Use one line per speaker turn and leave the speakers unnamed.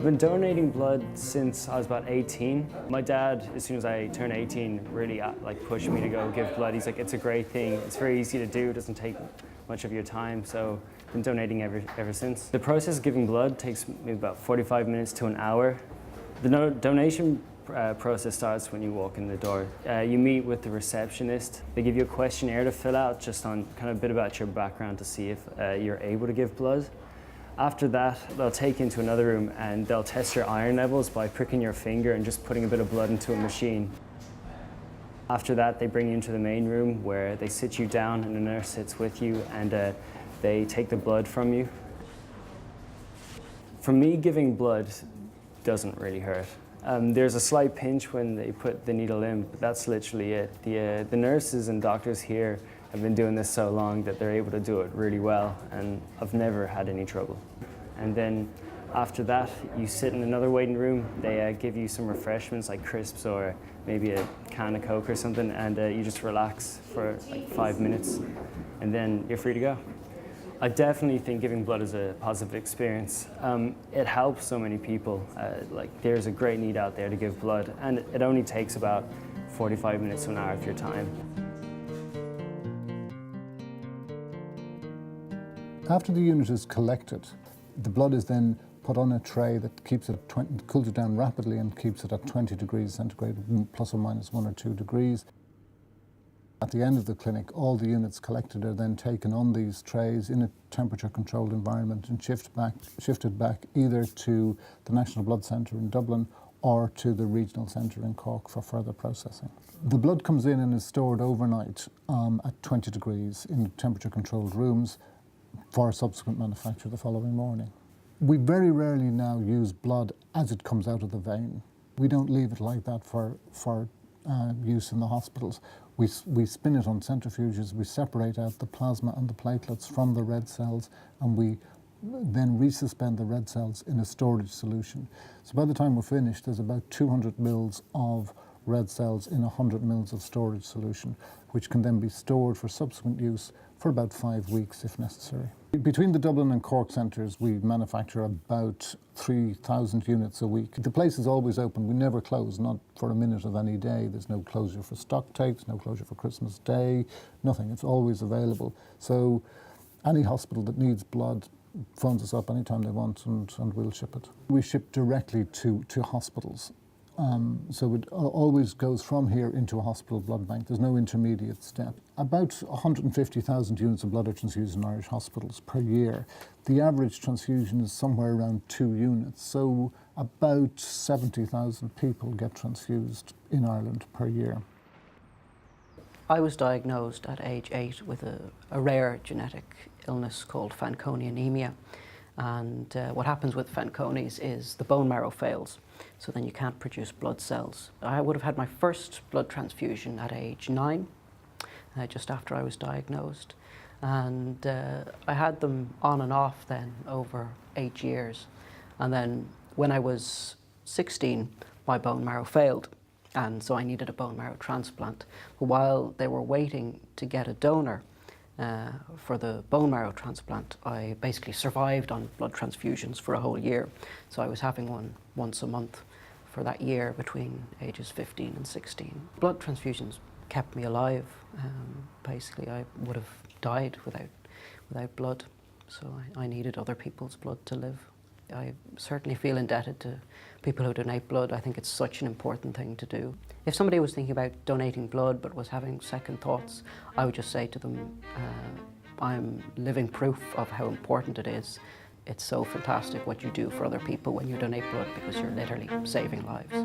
been donating blood since I was about 18. My dad, as soon as I turned 18, really pushed me to go give blood. He's like, it's a great thing. It's very easy to do. It doesn't take much of your time. So I've been donating ever since. The process of giving blood takes maybe about 45 minutes to an hour. The donation process starts when you walk in the door. You meet with the receptionist. They give you a questionnaire to fill out just on kind of a bit about your background to see if you're able to give blood. After that, they'll take you into another room and they'll test your iron levels by pricking your finger and just putting a bit of blood into a machine. After that, they bring you into the main room where they sit you down and a nurse sits with you and they take the blood from you. For me, giving blood doesn't really hurt. There's a slight pinch when they put the needle in, but that's literally it. The nurses and doctors here have been doing this so long that they're able to do it really well, and I've never had any trouble. And then after that, you sit in another waiting room. They give you some refreshments like crisps or maybe a can of Coke or something, and you just relax for like 5 minutes, and then you're free to go. I definitely think giving blood is a positive experience. It helps so many people. There's a great need out there to give blood, and it only takes about 45 minutes to an hour of your time.
After the unit is collected, the blood is then put on a tray that keeps it cools it down rapidly and keeps it at 20 degrees centigrade, plus or minus 1 or 2 degrees. At the end of the clinic, all the units collected are then taken on these trays in a temperature-controlled environment and shifted back either to the National Blood Centre in Dublin or to the regional centre in Cork for further processing. The blood comes in and is stored overnight at 20 degrees in temperature-controlled rooms for subsequent manufacture the following morning. We very rarely now use blood as it comes out of the vein. We don't leave it like that for use in the hospitals. We spin it on centrifuges, we separate out the plasma and the platelets from the red cells, and we then resuspend the red cells in a storage solution. So by the time we're finished, there's about 200 mils of red cells in 100 mils of storage solution, which can then be stored for subsequent use for about 5 weeks if necessary. Between the Dublin and Cork centres, we manufacture about 3,000 units a week. The place is always open. We never close, not for a minute of any day. There's no closure for stock takes, no closure for Christmas Day, nothing. It's always available. So any hospital that needs blood phones us up anytime they want and we'll ship it. We ship directly to hospitals. So it always goes from here into a hospital blood bank. There's no intermediate step. About 150,000 units of blood are transfused in Irish hospitals per year. The average transfusion is somewhere around 2 units, so about 70,000 people get transfused in Ireland per year.
I was diagnosed at age 8 with a rare genetic illness called Fanconi anemia. And what happens with Fanconi's is the bone marrow fails, so then you can't produce blood cells. I would have had my first blood transfusion at age 9, just after I was diagnosed. And I had them on and off then over 8 years. And then when I was 16, my bone marrow failed, and so I needed a bone marrow transplant. But while they were waiting to get a donor, for the bone marrow transplant, I basically survived on blood transfusions for a whole year. So I was having one once a month for that year between ages 15 and 16. Blood transfusions kept me alive. Basically, I would have died without blood, so I needed other people's blood to live. I certainly feel indebted to people who donate blood. I think it's such an important thing to do. If somebody was thinking about donating blood but was having second thoughts, I would just say to them, I'm living proof of how important it is. It's so fantastic what you do for other people when you donate blood, because you're literally saving lives.